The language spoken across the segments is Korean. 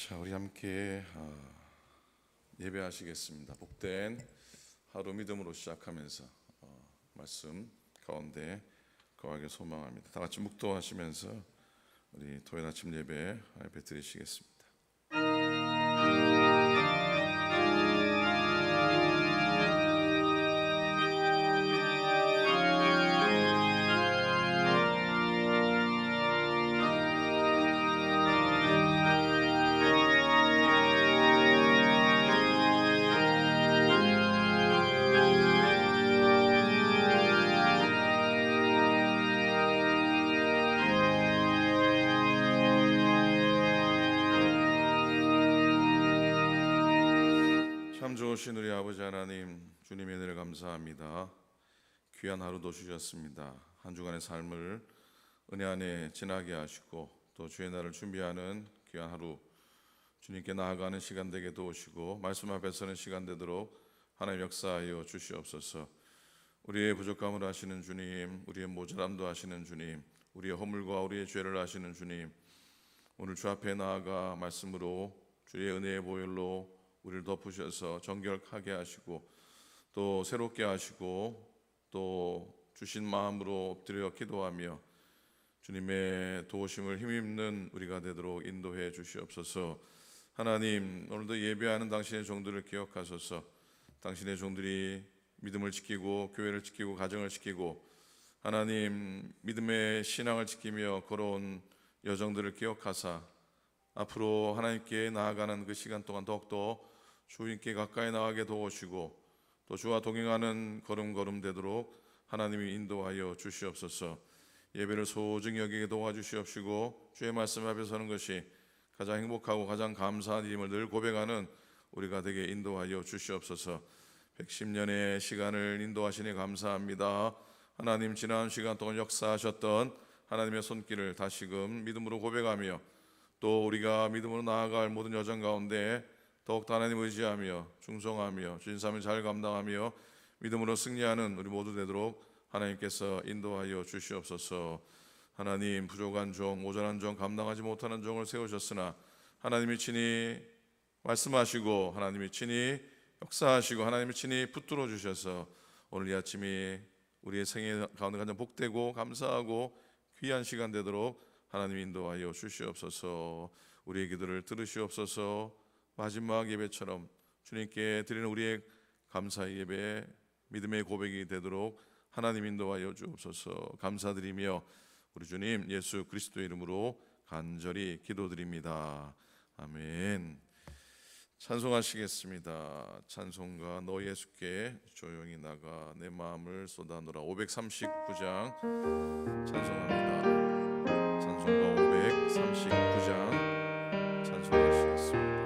자, 우리 함께 예배하시겠습니다. 복된 하루 믿음으로 시작하면서 말씀 가운데 거하게 소망합니다. 다 같이 묵도하시면서 우리 토요일 아침 예배 드리시겠습니다. 참 좋으신 우리 아버지 하나님, 주님의 은혜를 감사합니다. 귀한 하루도 주셨습니다. 한 주간의 삶을 은혜 안에 지나게 하시고 또 주의 날을 준비하는 귀한 하루, 주님께 나아가는 시간 되게 도우시고 말씀 앞에 서는 시간 되도록 하나님 역사하여 주시옵소서. 우리의 부족함을 아시는 주님, 우리의 모자람도 아시는 주님, 우리의 허물과 우리의 죄를 아시는 주님, 오늘 주 앞에 나아가 말씀으로 주의 은혜의 보혈로 우리를 덮으셔서 정결하게 하시고 또 새롭게 하시고 또 주신 마음으로 엎드려 기도하며 주님의 도우심을 힘입는 우리가 되도록 인도해 주시옵소서. 하나님, 오늘도 예배하는 당신의 종들을 기억하소서. 당신의 종들이 믿음을 지키고 교회를 지키고 가정을 지키고 하나님 믿음의 신앙을 지키며 걸어온 여정들을 기억하사 앞으로 하나님께 나아가는 그 시간 동안 더욱더 주님께 가까이 나가게 도우시고 또 주와 동행하는 걸음걸음 되도록 하나님이 인도하여 주시옵소서. 예배를 소중히 여기게 도와주시옵시고 주의 말씀 앞에 서는 것이 가장 행복하고 가장 감사한 일임을 늘 고백하는 우리가 되게 인도하여 주시옵소서. 110년의 시간을 인도하시니 감사합니다. 하나님, 지난 시간 동안 역사하셨던 하나님의 손길을 다시금 믿음으로 고백하며 또 우리가 믿음으로 나아갈 모든 여정 가운데 더욱더 하나님 의지하며 충성하며 주신 삶을 잘 감당하며 믿음으로 승리하는 우리 모두 되도록 하나님께서 인도하여 주시옵소서. 하나님, 부족한 종, 모자란 종, 감당하지 못하는 종을 세우셨으나 하나님이 친히 말씀하시고 하나님이 친히 역사하시고 하나님이 친히 붙들어 주셔서 오늘 이 아침이 우리의 생애 가운데 가장 복되고 감사하고 귀한 시간 되도록 하나님 인도하여 주시옵소서. 우리의 기도를 들으시옵소서. 마지막 예배처럼 주님께 드리는 우리의 감사의 예배, 믿음의 고백이 되도록 하나님 인도하여 주옵소서. 감사드리며 우리 주님 예수 그리스도의 이름으로 간절히 기도드립니다. 아멘. 찬송하시겠습니다. 찬송가 너 예수께 조용히 나가 내 마음을 쏟아놓으라. 539장 찬송합니다. 찬송가 539장 찬송하시겠습니다.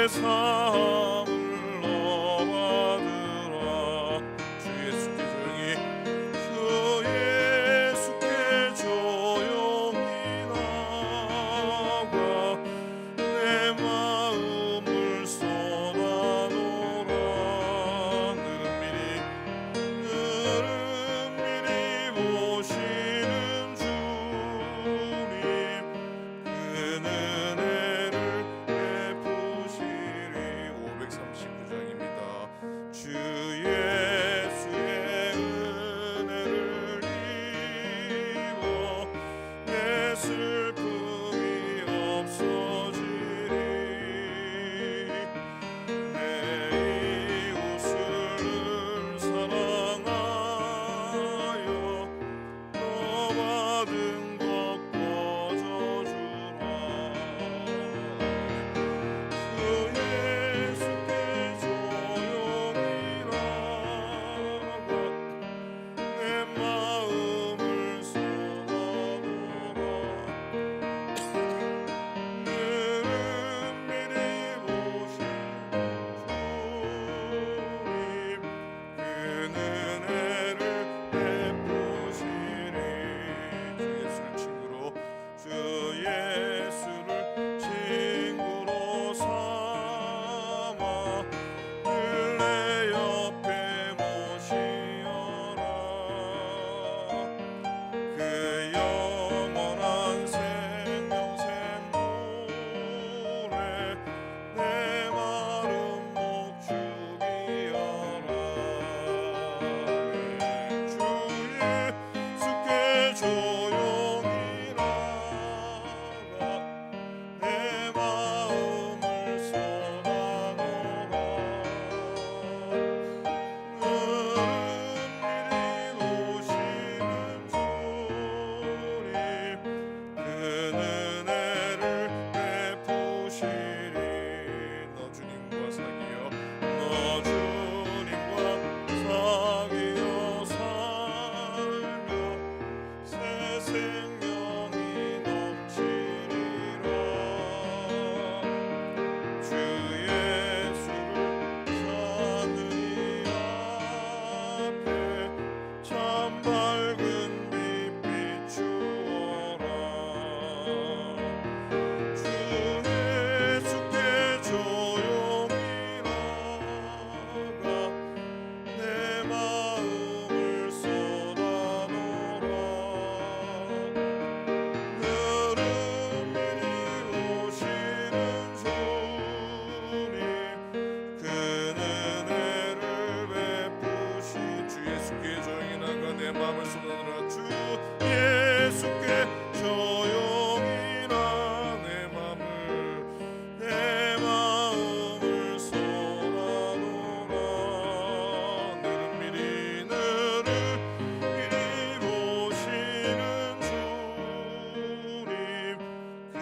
세상 내 마음을 쏟아들어 주 예수께 조용히 내 마음을 쏟아놓으라. 너는 미리 보시는 주님 그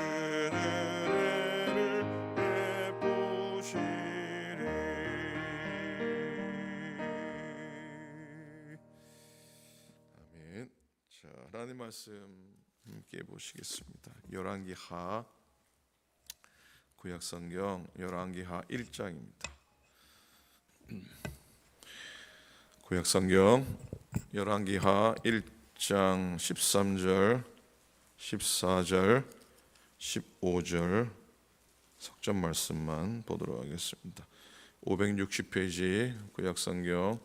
은혜를 베푸시리. 아멘. 자, 하나님 말씀 함께 보시겠습니다. 열왕기하 구약성경 열왕기하 1장입니다. 구약성경 열왕기하 1장 13절, 14절, 15절 석전 말씀만 보도록 하겠습니다. 560페이지 구약성경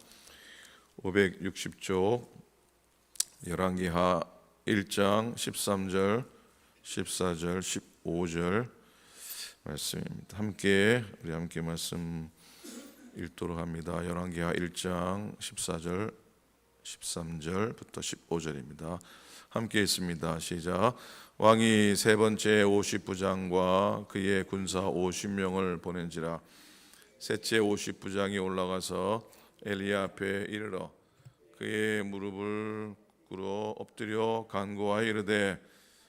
560쪽 열왕기하 1장 13절, 14절, 15절 말씀입니다. 우리 함께 말씀 읽도록 합니다. 열왕기하 1장 14절, 13절부터 15절입니다. 함께 있습니다. 시작. 왕이 세 번째 50부장과 그의 군사 50명을 보낸지라. 셋째 50부장이 올라가서 엘리야 앞에 이르러 그의 무릎을 꿇어 엎드려 간구하여 이르되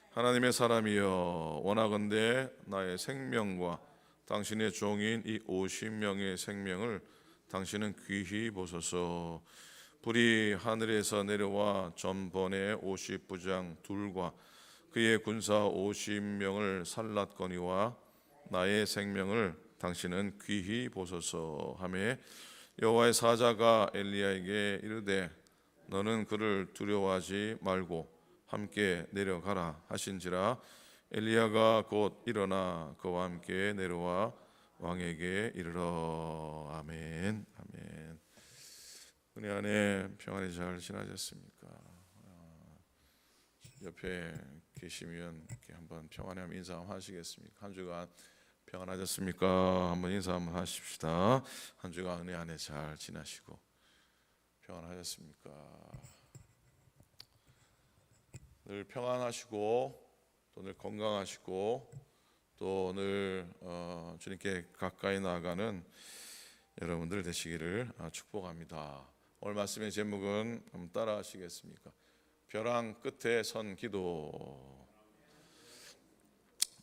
하나님의 사람이여 원하건대 나의 생명과 당신의 종인 이 50명의 생명을 당신은 귀히 보소서. 불이 하늘에서 내려와 전번에 50부장 둘과 그의 군사 50명을 살랐거니와 나의 생명을 당신은 귀히 보소서 하매 여호와의 사자가 엘리야에게 이르되 너는 그를 두려워하지 말고 함께 내려가라 하신지라. 엘리야가 곧 일어나 그와 함께 내려와 왕에게 이르러. 아멘. 아멘. 은혜 안에 평안히 잘 지나셨습니까? 옆에 계시면 이렇게 한번 평안히 한번 인사 한번 하시겠습니까? 한 주간 평안하셨습니까? 한번 인사 한번 하십시다. 한 주간 은혜 안에 잘 지나시고 평안하셨습니까? 늘 평안하시고 또 늘 건강하시고 또 늘 주님께 가까이 나아가는 여러분들 되시기를 축복합니다. 오늘 말씀의 제목은 한번 따라 하시겠습니까? 벼랑 끝에 선 기도.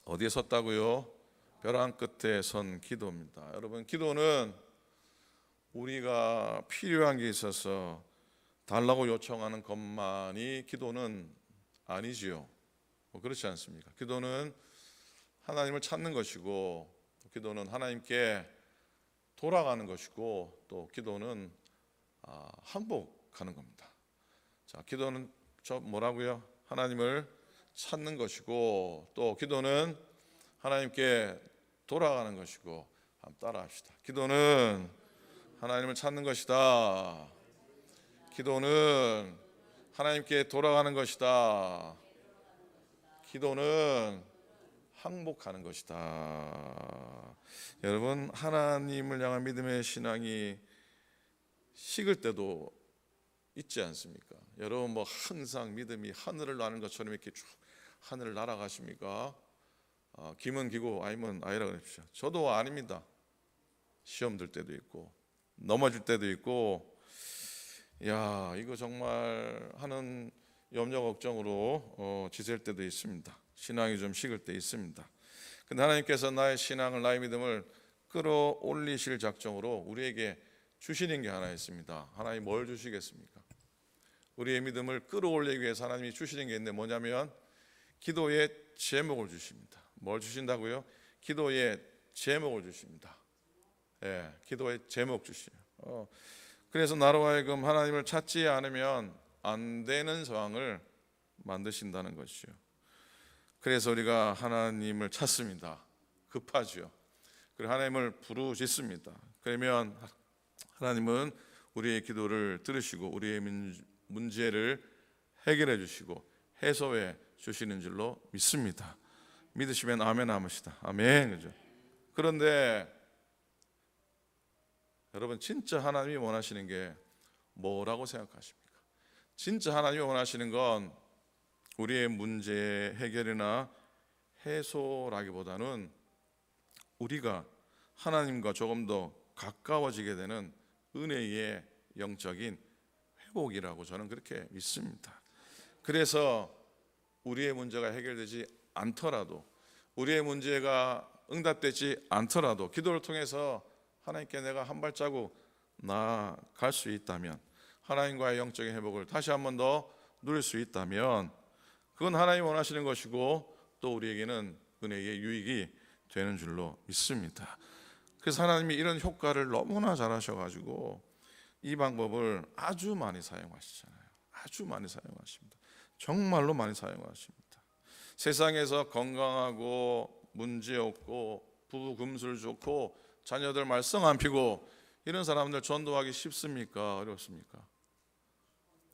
어디에 섰다고요? 벼랑 끝에 선 기도입니다. 여러분, 기도는 우리가 필요한 게 있어서 달라고 요청하는 것만이 기도는 아니지요. 그렇지 않습니까? 기도는 하나님을 찾는 것이고, 기도는 하나님께 돌아가는 것이고, 또 기도는 항복하는 겁니다. 자, 기도는 뭐라고요? 하나님을 찾는 것이고, 또 기도는 하나님께 돌아가는 것이고. 한번 따라합시다. 기도는 하나님을 찾는 것이다. 기도는 하나님께 돌아가는 것이다. 기도는 항복하는 것이다. 여러분, 하나님을 향한 믿음의 신앙이 식을 때도 있지 않습니까? 여러분 뭐 항상 믿음이 하늘을 나는 것처럼 이렇게 쭉 하늘을 날아가십니까? 기면 기고 아니면 아니라 그러십시오. 저도 아닙니다. 시험 들 때도 있고 넘어질 때도 있고, 야 이거 정말 하는 염려 걱정으로 지칠 때도 있습니다. 신앙이 좀 식을 때 있습니다. 근데 하나님께서 나의 신앙을, 나의 믿음을 끌어올리실 작정으로 우리에게 주시는 게 하나 있습니다. 하나님 뭘 주시겠습니까? 우리의 믿음을 끌어올리기 위해서 하나님이 주시는 게 있는데 뭐냐면 기도의 제목을 주십니다. 뭘 주신다고요? 기도의 제목을 주십니다. 예, 기도의 제목 주시요. 그래서 나로 하여금 하나님을 찾지 않으면 안 되는 상황을 만드신다는 것이죠. 그래서 우리가 하나님을 찾습니다. 급하죠. 그리고 하나님을 부르짖습니다. 그러면 하나님은 우리의 기도를 들으시고 우리의 문제를 해결해 주시고 해소해 주시는 줄로 믿습니다. 믿으시면 아멘 하십시다. 아멘. 그죠? 그런데 여러분, 진짜 하나님이 원하시는 게 뭐라고 생각하십니까? 진짜 하나님이 원하시는 건 우리의 문제 해결이나 해소라기보다는 우리가 하나님과 조금 더 가까워지게 되는 은혜의 영적인 회복이라고 저는 그렇게 믿습니다. 그래서 우리의 문제가 해결되지 않더라도, 우리의 문제가 응답되지 않더라도 기도를 통해서 하나님께 내가 한 발자국 나아갈 수 있다면, 하나님과의 영적인 회복을 다시 한 번 더 누릴 수 있다면 그건 하나님이 원하시는 것이고 또 우리에게는 은혜의 유익이 되는 줄로 믿습니다. 그래서 하나님이 이런 효과를 너무나 잘 하셔가지고 이 방법을 아주 많이 사용하시잖아요. 아주 많이 사용하십니다. 정말로 많이 사용하십니다. 세상에서 건강하고 문제 없고 부부 금술 좋고 자녀들 말썽 안 피고 이런 사람들 전도하기 쉽습니까? 어렵습니까?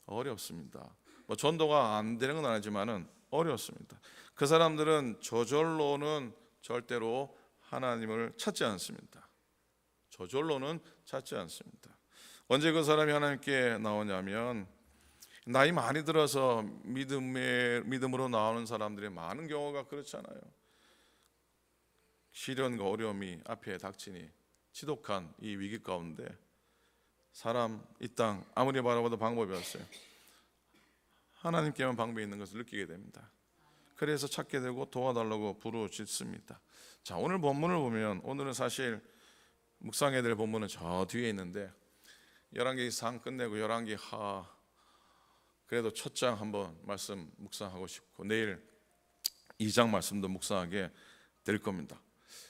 어렵습니다. 뭐 전도가 안 되는 건 아니지만은 어렵습니다. 그 사람들은 저절로는 절대로 하나님을 찾지 않습니다. 저절로는 찾지 않습니다. 언제 그 사람이 하나님께 나오냐면 나이 많이 들어서 믿음으로 나오는 사람들의 많은 경우가 그렇잖아요. 시련과 어려움이 앞에 닥치니 지독한 이 위기 가운데 사람 이 땅 아무리 바라봐도 방법이 없어요. 하나님께만 방법이 있는 것을 느끼게 됩니다. 그래서 찾게 되고 도와달라고 부르짖습니다. 자, 오늘 본문을 보면 오늘은 사실 묵상해야 될 본문은 저 뒤에 있는데 열왕기 상 끝내고 열왕기 하 그래도 첫 장 한번 말씀 묵상하고 싶고 내일 2장 말씀도 묵상하게 될 겁니다.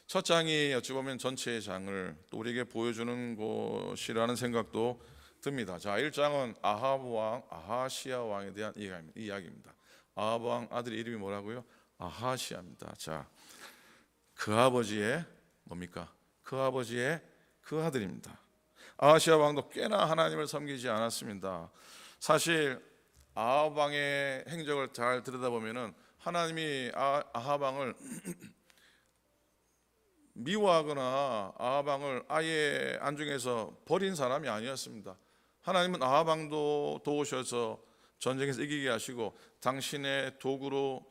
첫 장이 어찌 보면 전체의 장을 또 우리에게 보여주는 것이라는 생각도 듭니다. 자, 1장은 아하브 왕, 아하시아 왕에 대한 이야기입니다. 아하브 왕 아들의 이름이 뭐라고요? 아하시아입니다. 자, 그 아버지의 뭡니까? 그 아버지의 그 아들입니다. 아하시아 왕도 꽤나 하나님을 섬기지 않았습니다. 사실 아하브 왕의 행적을 잘 들여다보면은 하나님이 아하브 왕을 미워하거나 아하브 왕을 아예 안중에서 버린 사람이 아니었습니다. 하나님은 아하브 왕도 도우셔서 전쟁에서 이기게 하시고 당신의 도구로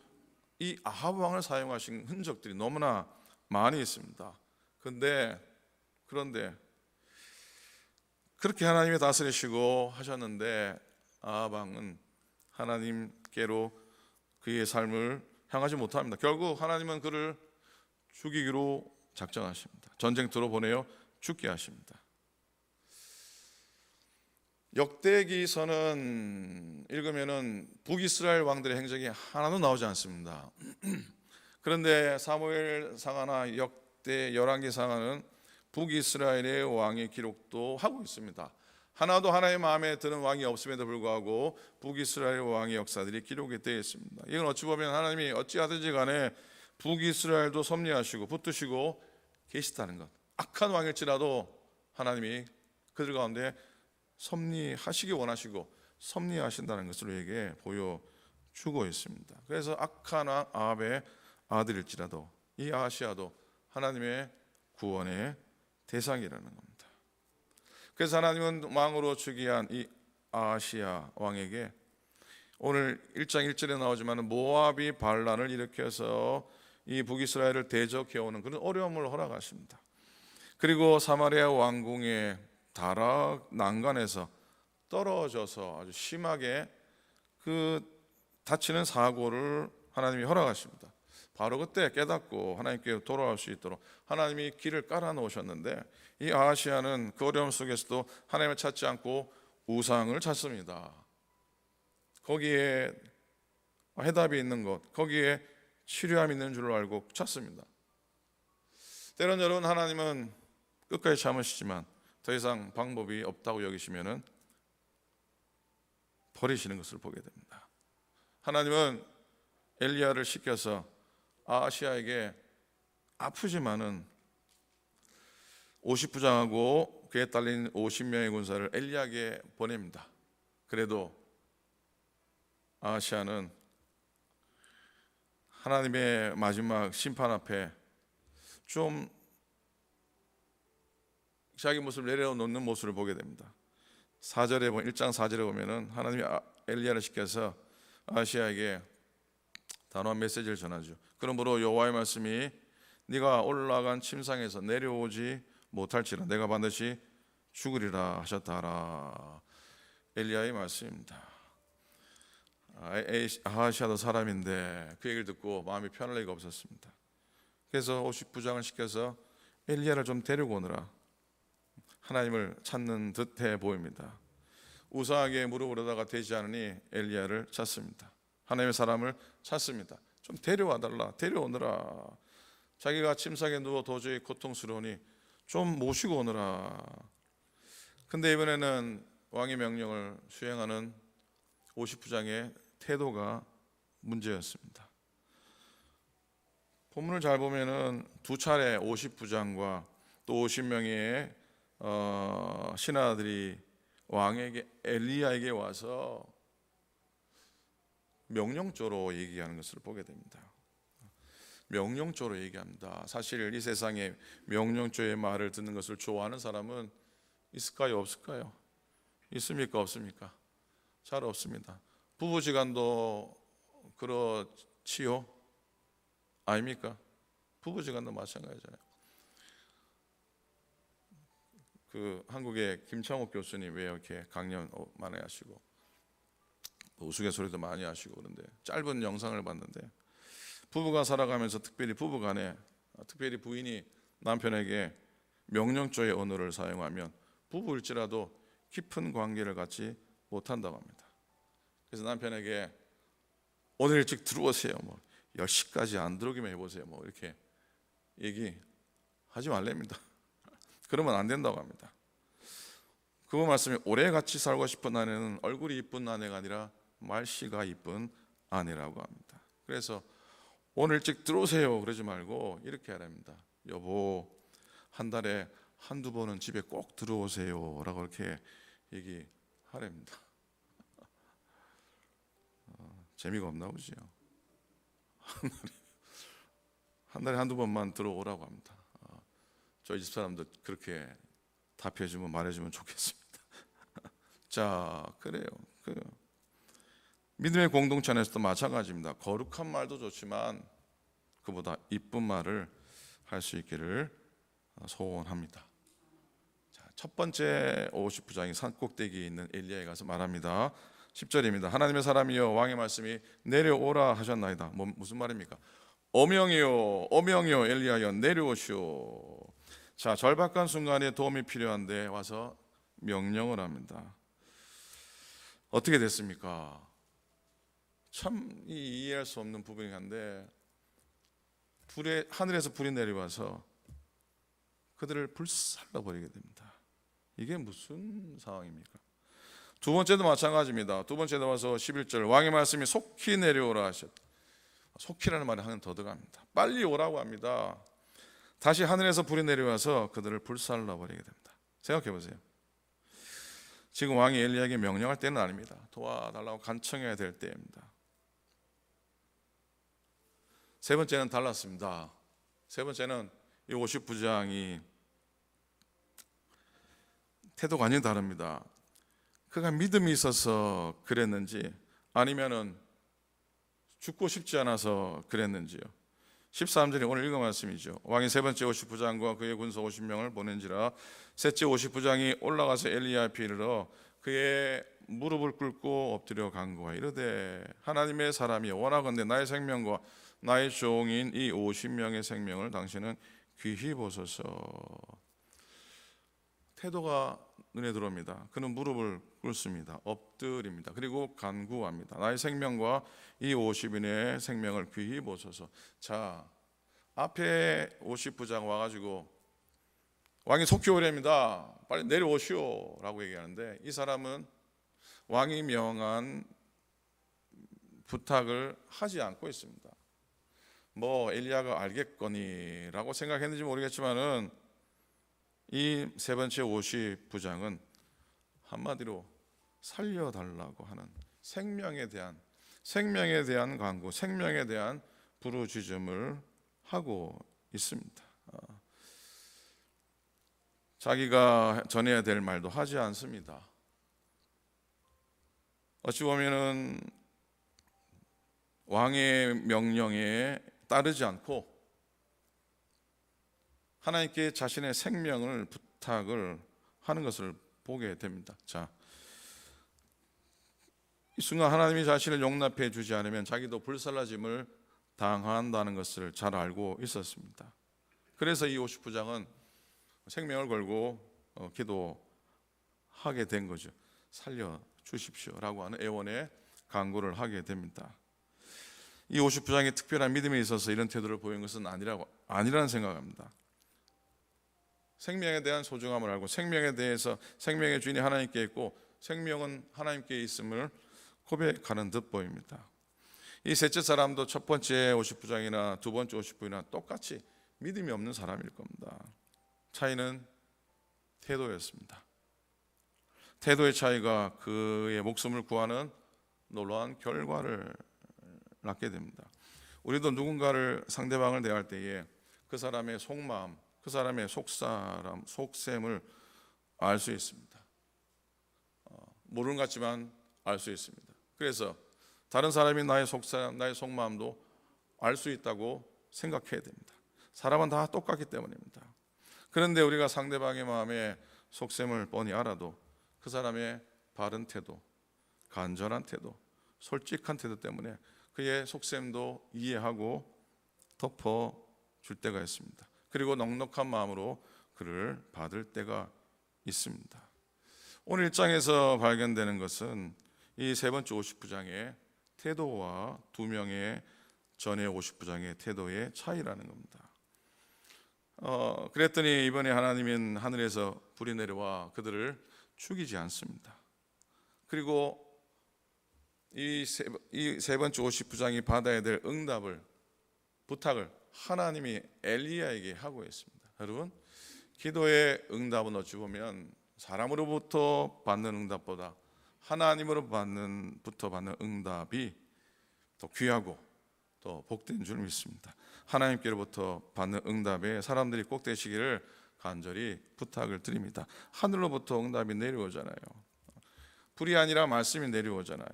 이 아하브 왕을 사용하신 흔적들이 너무나 많이 있습니다. 그런데 그렇게 하나님이 다스리시고 하셨는데 아하브 왕은 하나님께로 그의 삶을 향하지 못합니다. 결국 하나님은 그를 죽이기로 작정하십니다. 전쟁터로 보내어 죽게 하십니다. 역대기서는 읽으면은 북이스라엘 왕들의 행적이 하나도 나오지 않습니다. 그런데 사무엘상하나 역대 열왕기상하는 북이스라엘의 왕의 기록도 하고 있습니다. 하나도 하나의 마음에 드는 왕이 없음에도 불구하고 북이스라엘 왕의 역사들이 기록이 되어 있습니다. 이건 어찌 보면 하나님이 어찌하든지 간에 북이스라엘도 섭리하시고 붙드시고 계시다는 것. 악한 왕일지라도 하나님이 그들 가운데 섭리하시기 원하시고 섭리하신다는 것을 우리에게 보여주고 있습니다. 그래서 악한 왕 아합의 아들일지라도 이 아하시아도 하나님의 구원의 대상이라는 겁니다. 그래서 하나님은 왕으로 즉위한 이 아하시아 왕에게 오늘 1장 1절에 나오지만 모압이 반란을 일으켜서 이 북이스라엘을 대적해오는 그런 어려움을 허락하십니다. 그리고 사마리아 왕궁의 다락 난간에서 떨어져서 아주 심하게 그 다치는 사고를 하나님이 허락하십니다. 바로 그때 깨닫고 하나님께 돌아올 수 있도록 하나님이 길을 깔아 놓으셨는데 이 아하시아는 그 어려움 속에서도 하나님을 찾지 않고 우상을 찾습니다. 거기에 해답이 있는 것, 거기에 치료함이 있는 줄 알고 찾습니다. 때론 여러분 하나님은 끝까지 참으시지만 더 이상 방법이 없다고 여기시면은 버리시는 것을 보게 됩니다. 하나님은 엘리야를 시켜서 아하시아에게 아프지만은 50부장하고 그에 딸린 50명의 군사를 엘리야에게 보냅니다. 그래도 아하시아는 하나님의 마지막 심판 앞에 좀 자기 모습을 내려놓는 모습을 보게 됩니다. 4절에 보면 1장 4절에 보면은 하나님이 엘리야를 시켜서 아시아에게 단호한 메시지를 전하죠. 그러므로 여호와의 말씀이 네가 올라간 침상에서 내려오지 못할지라 내가 반드시 죽으리라 하셨다 하라. 엘리야의 말씀입니다. 아하시아도 사람인데 그 얘기를 듣고 마음이 편할 리가 없었습니다. 그래서 50부장을 시켜서 엘리야를 좀 데리고 오느라 하나님을 찾는 듯해 보입니다. 우상에게 무릎을 꿇다가 되지 않으니 엘리야를 찾습니다. 하나님의 사람을 찾습니다. 좀 데려와 달라, 데려오느라. 자기가 침상에 누워 도저히 고통스러우니 좀 모시고 오느라. 근데 이번에는 왕의 명령을 수행하는 50부장의 태도가 문제였습니다. 본문을 잘 보면은 두 차례 50부장과 또 50명의 신하들이 왕에게 엘리야에게 와서 명령조로 얘기하는 것을 보게 됩니다. 명령조로 얘기합니다. 사실 이 세상에 명령조의 말을 듣는 것을 좋아하는 사람은 있을까요? 없을까요? 있습니까? 없습니까? 잘 없습니다. 부부지간도 그렇지요? 아닙니까? 부부지간도 마찬가지잖아요. 그 한국의 김창옥 교수님 왜 이렇게 강연 많이 하시고 우스갯소리도 많이 하시고 그런데 짧은 영상을 봤는데 부부가 살아가면서 특별히 부부간에 특별히 부인이 남편에게 명령조의 언어를 사용하면 부부일지라도 깊은 관계를 갖지 못한다고 합니다. 그래서 남편에게 오늘 일찍 들어오세요. 10시까지 안 들어오기만 해보세요. 이렇게 얘기하지 말랍니다. 그러면 안 된다고 합니다. 그거 말씀이 오래 같이 살고 싶은 아내는 얼굴이 이쁜 아내가 아니라 말씨가 이쁜 아내라고 합니다. 그래서 오늘 일찍 들어오세요 그러지 말고 이렇게 하랍니다. 여보, 한 달에 한두 번은 집에 꼭 들어오세요 라고 이렇게 얘기하랍니다. 재미가 없나 보지요. 한 달에 한두 번만 들어오라고 합니다. 저희 집 사람도 그렇게 답해주면 말해주면 좋겠습니다. 자, 그래요. 믿음의 공동체 안에서도 마찬가지입니다. 거룩한 말도 좋지만 그보다 이쁜 말을 할 수 있기를 소원합니다. 자, 첫 번째 50부장이 산꼭대기에 있는 엘리야에 가서 말합니다. 10절입니다. 하나님의 사람이여 왕의 말씀이 내려오라 하셨나이다. 무슨 말입니까? 어명이요 어명이요 엘리야여 내려오시오. 자, 절박한 순간에 도움이 필요한데 와서 명령을 합니다. 어떻게 됐습니까? 참 이해할 수 없는 부분이 한데 하늘에서 불이 내려와서 그들을 불살라버리게 됩니다. 이게 무슨 상황입니까? 두 번째도 마찬가지입니다. 두 번째도 와서 11절 왕의 말씀이 속히 내려오라 하셨다. 속히라는 말이 하나 더 들어갑니다. 빨리 오라고 합니다. 다시 하늘에서 불이 내려와서 그들을 불살라버리게 됩니다. 생각해 보세요. 지금 왕이 엘리야에게 명령할 때는 아닙니다. 도와달라고 간청해야 될 때입니다. 세 번째는 달랐습니다. 세 번째는 이 50부장이 태도가 완전히 다릅니다. 그가 믿음이 있어서 그랬는지 아니면은 죽고 싶지 않아서 그랬는지요. 13절이 오늘 읽은 말씀이죠. 왕이 세 번째 50부장과 그의 군사 50명을 보낸지라 셋째 50부장이 올라가서 엘리야 앞에 이르러 그의 무릎을 꿇고 엎드려 간구하여 이르되 하나님의 사람이 원하건대 나의 생명과 나의 종인 이 50명의 생명을 당신은 귀히 보소서. 태도가 눈에 들어옵니다. 그는 무릎을 꿇습니다. 엎드립니다. 그리고 간구합니다. 나의 생명과 이 50인의 생명을 귀히 보소서. 자, 앞에 50부장 와가지고 왕이 속히 오렵니다. 빨리 내려오시오 라고 얘기하는데 이 사람은 왕이 명한 부탁을 하지 않고 있습니다. 엘리야가 알겠거니 라고 생각했는지 모르겠지만은 이 세 번째 50부장은 한마디로 살려달라고 하는 생명에 대한 간구, 생명에 대한 부르짖음을 하고 있습니다. 자기가 전해야 될 말도 하지 않습니다. 어찌 보면은 왕의 명령에 따르지 않고 하나님께 자신의 생명을 부탁을 하는 것을 보게 됩니다. 자, 이 순간 하나님이 자신을 용납해 주지 않으면 자기도 불살라짐을 당한다는 것을 잘 알고 있었습니다. 그래서 이 59장은 생명을 걸고 기도하게 된 거죠. 살려 주십시오라고 하는 애원의 간구를 하게 됩니다. 이 59장에 특별한 믿음에 있어서 이런 태도를 보인 것은 아니라는 생각합니다. 생명에 대한 소중함을 알고 생명에 대해서 생명의 주인이 하나님께 있고 생명은 하나님께 있음을 고백하는 듯 보입니다. 이 셋째 사람도 첫 번째 59장이나 두 번째 59장이나 똑같이 믿음이 없는 사람일 겁니다. 차이는 태도였습니다. 태도의 차이가 그의 목숨을 구하는 놀라운 결과를 낳게 됩니다. 우리도 누군가를 상대방을 대할 때에 그 사람의 속마음, 그 사람의 속셈을 알 수 있습니다. 모르는 것 같지만 알 수 있습니다. 그래서 다른 사람이 나의 속셈, 나의 속마음도 알 수 있다고 생각해야 됩니다. 사람은 다 똑같기 때문입니다. 그런데 우리가 상대방의 마음의 속셈을 뻔히 알아도 그 사람의 바른 태도, 간절한 태도, 솔직한 태도 때문에 그의 속셈도 이해하고 덮어줄 때가 있습니다. 그리고 넉넉한 마음으로 그를 받을 때가 있습니다. 오늘 1장에서 발견되는 것은 이 세 번째 59장의 태도와 두 명의 전의 59장의 태도의 차이라는 겁니다. 그랬더니 이번에 하나님은 하늘에서 불이 내려와 그들을 죽이지 않습니다. 그리고 이 세 번째 59장이 받아야 될 응답을, 부탁을 하나님이 엘리야에게 하고 있습니다. 여러분, 기도의 응답은 어찌 보면 사람으로부터 받는 응답보다 하나님으로부터 받는 응답이 더 귀하고 더 복된 줄 믿습니다. 하나님께로부터 받는 응답에 사람들이 꼭 되시기를 간절히 부탁을 드립니다. 하늘로부터 응답이 내려오잖아요. 불이 아니라 말씀이 내려오잖아요.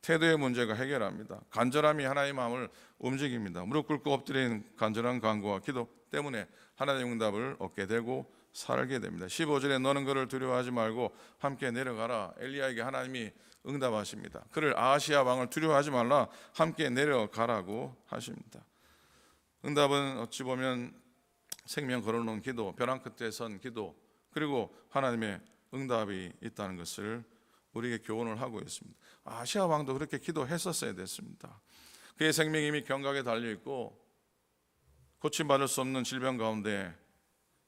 태도의 문제가 해결합니다. 간절함이 하나님의 마음을 움직입니다. 무릎 꿇고 엎드린 간절한 간구와 기도 때문에 하나님의 응답을 얻게 되고 살게 됩니다. 15절에 너는 그를 두려워하지 말고 함께 내려가라. 엘리야에게 하나님이 응답하십니다. 그를 아하시아 왕을 두려워하지 말라, 함께 내려가라고 하십니다. 응답은 어찌 보면 생명 걸어놓은 기도, 벼랑 끝에 선 기도, 그리고 하나님의 응답이 있다는 것을 우리에게 교훈을 하고 있습니다. 아시아 왕도 그렇게 기도했었어야 됐습니다. 그의 생명이 이미 경각에 달려있고 고침받을 수 없는 질병 가운데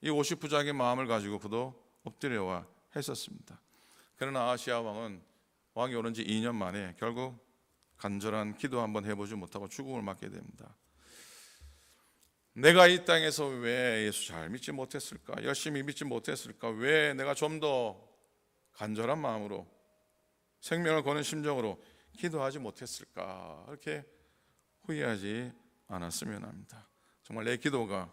이 59장의 마음을 가지고 그도 엎드려와 했었습니다. 그러나 아시아 왕이 오른 지 2년 만에 결국 간절한 기도 한번 해보지 못하고 죽음을 맞게 됩니다. 내가 이 땅에서 왜 예수 잘 믿지 못했을까? 열심히 믿지 못했을까? 왜 내가 좀 더 간절한 마음으로 생명을 거는 심정으로 기도하지 못했을까? 이렇게 후회하지 않았으면 합니다. 정말 내 기도가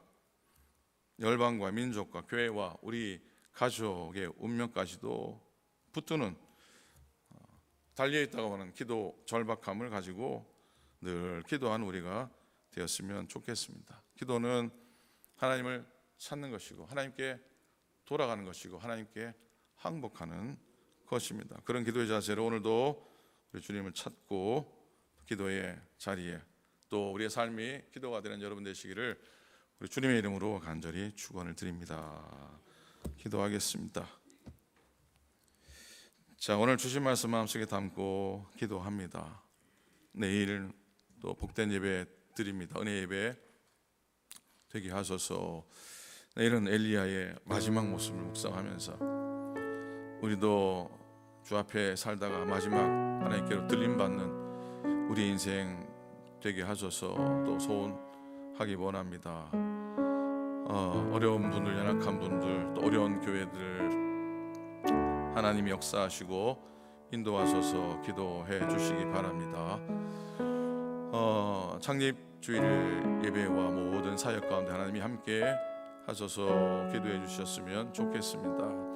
열방과 민족과 교회와 우리 가족의 운명까지도 붙드는 달려있다고 하는 기도 절박함을 가지고 늘 기도하는 우리가 되었으면 좋겠습니다. 기도는 하나님을 찾는 것이고 하나님께 돌아가는 것이고 하나님께 항복하는 것입니다. 그런 기도의 자세로 오늘도 우리 주님을 찾고 기도의 자리에 또 우리의 삶이 기도가 되는 여러분 되시기를 우리 주님의 이름으로 간절히 축원을 드립니다. 기도하겠습니다. 자, 오늘 주신 말씀 마음속에 담고 기도합니다. 내일 또 복된 예배 드립니다. 은혜 예배 되게 하소서. 내일은 엘리야의 마지막 모습을 묵상하면서 우리도 주 앞에 살다가 마지막 하나님께로 들림받는 우리 인생 되게 하소서 또 소원하기 원합니다. 어려운 분들, 연약한 분들, 또 어려운 교회들 하나님이 역사하시고 인도하소서 기도해 주시기 바랍니다. 창립주일 예배와 모든 사역 가운데 하나님이 함께 하소서 기도해 주셨으면 좋겠습니다.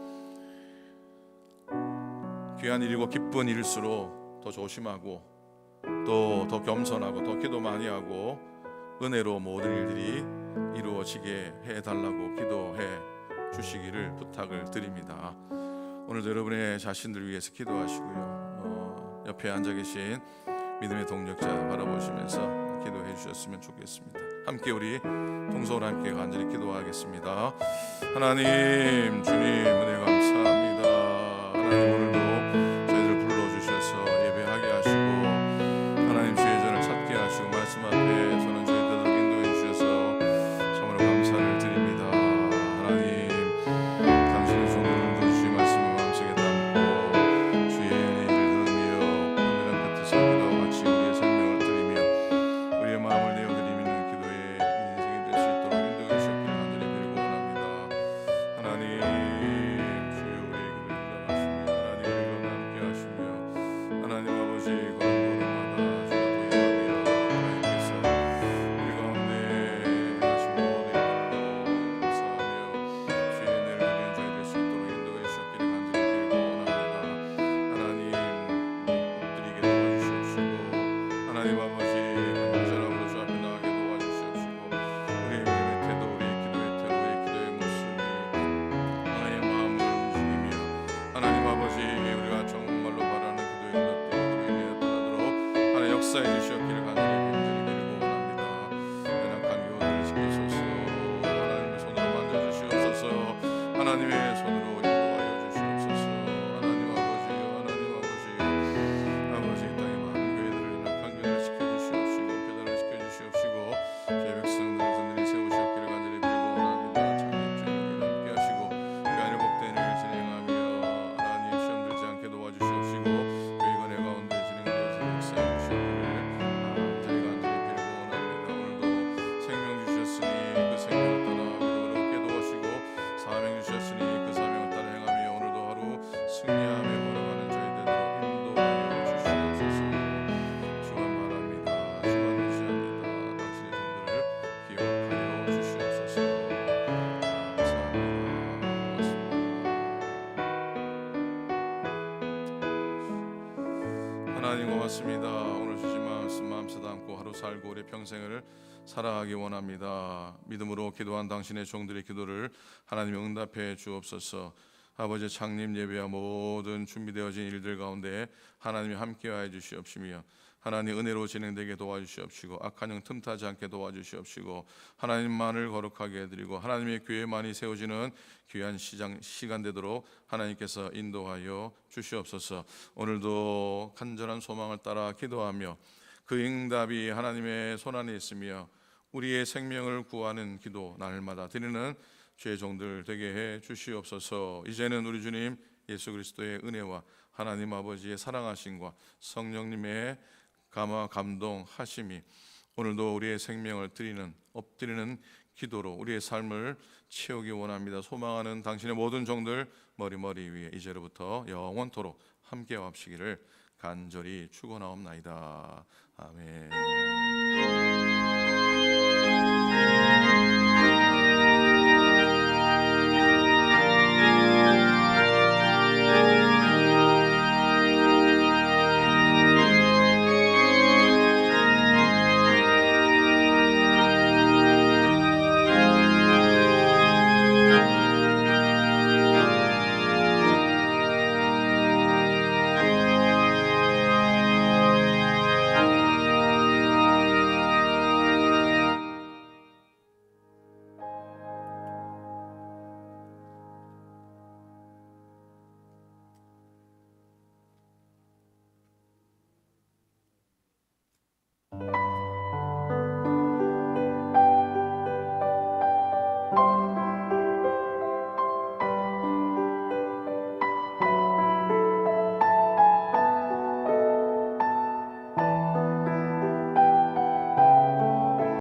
귀한 일이고 기쁜 일일수록 더 조심하고 또 더 겸손하고 더 기도 많이 하고 은혜로 모든 일들이 이루어지게 해달라고 기도해 주시기를 부탁을 드립니다. 오늘도 여러분의 자신들 위해서 기도하시고요. 옆에 앉아 계신 믿음의 동력자 바라보시면서 기도해 주셨으면 좋겠습니다. 함께 우리 동서로 함께 간절히 기도하겠습니다. 하나님, 주님 은혜 감사합니다. 하나님, 오늘도 저희들 불러주셔서 예배하게 하시고 하나님 주의 전을 찾게 하시고 말씀 앞에 서는 저희들을 인도해 주셔서 참으로 감사를 드립니다. 하나님, 당신의 종들도 주의 말씀을 마음속에 담고 주의 얘기를 들으며 은혜랑 끝에 살기도 같이 우리의 생명을 드리며 우리의 마음을 내어드리는 기도의 인생이 될 수 있도록 인도해 주셨기를 간절히 빌고 원합니다. 하나님, 주여 우리의 기도를 응답하시며 하나님 우리와 함께 하시며 하나님 아버지 걸음걸음마다 주여 도행하며 하나님께서 우리 가운데 하신 모든 일들로 감사하며 주의 은혜를 누리는 저희 될 수 있도록 인도해 주셨기를 간절히 빌고 원합니다. 하나님, 엎드리게 도와주시옵시고 하나님 아버지 간절함으로 주 앞에 나가게 도와주시옵시고 우리의 믿음의 태도, 우리의 기도의 태도, 우리의 기도의 모습이 하나님의 마음을 움직이며 하나님 아버지 우리가 정말로 바라는 기도의 응답들이 인하여 따르도록 하나님 역사해 주시옵기를 간절히 빌고 원합니다. 연약한 교우들을 지키소서. 하나님의 손으로 만져주시옵소서. 하나님의 손으로 인도하여 주시옵소서. 하나님 아버지요, 하나님 아버지요, 아버지 이 땅의 많은 교회들을 연약한 교회를 지켜주시옵시고 교단을 지켜주시옵시고 주의 백성들을 든든히 세우시옵기를 간절히 빌고 원합니다. 장님 주님께 함께 하시고 교회를 복된 일을 진행하며 하나님 시험 들지 않게 도와주시옵시고 교회 건회 가운데 진행되어서 역사해 주시옵기를 간절히 빌고 원합니다. 오늘도 생명 주셨으니 그 생명을 따라 믿음으로 얻게 도와주시고 사명 주셨으니 그 사명을 따라 행하며 오늘도 하루 승리하며 걸어가는 저희 되도록 인도하여 주시옵소서. 주만 바랍니다. 주만 의지합니다. 당신의 종들을 기억하여 주시옵소서. 감사합니다. 하나님 고맙습니다. 오늘 주신 말씀 마음에 담고 하루 살고 우리 평생을 살아가기 원합니다. 믿음으로 기도한 당신의 종들의 기도를 하나님 응답해 주옵소서. 아버지 창립 예배와 모든 준비되어진 일들 가운데 하나님이 함께하여 주시옵시며 하나님 은혜로 진행되게 도와주시옵시고 악한 영 틈타지 않게 도와주시옵시고 하나님만을 거룩하게 해드리고 하나님의 교회만이 세워지는 귀한 시간 되도록 하나님께서 인도하여 주시옵소서. 오늘도 간절한 소망을 따라 기도하며 그 응답이 하나님의 손안에 있으며 우리의 생명을 구하는 기도 날마다 드리는 주의 종들 되게 해 주시옵소서. 이제는 우리 주님 예수 그리스도의 은혜와 하나님 아버지의 사랑하심과 성령님의 감화 감동하심이 오늘도 우리의 생명을 엎드리는 기도로 우리의 삶을 채우기 원합니다. 소망하는 당신의 모든 종들 머리 위에 이제로부터 영원토록 함께 합시기를 간절히 축원하옵나이다. 아멘.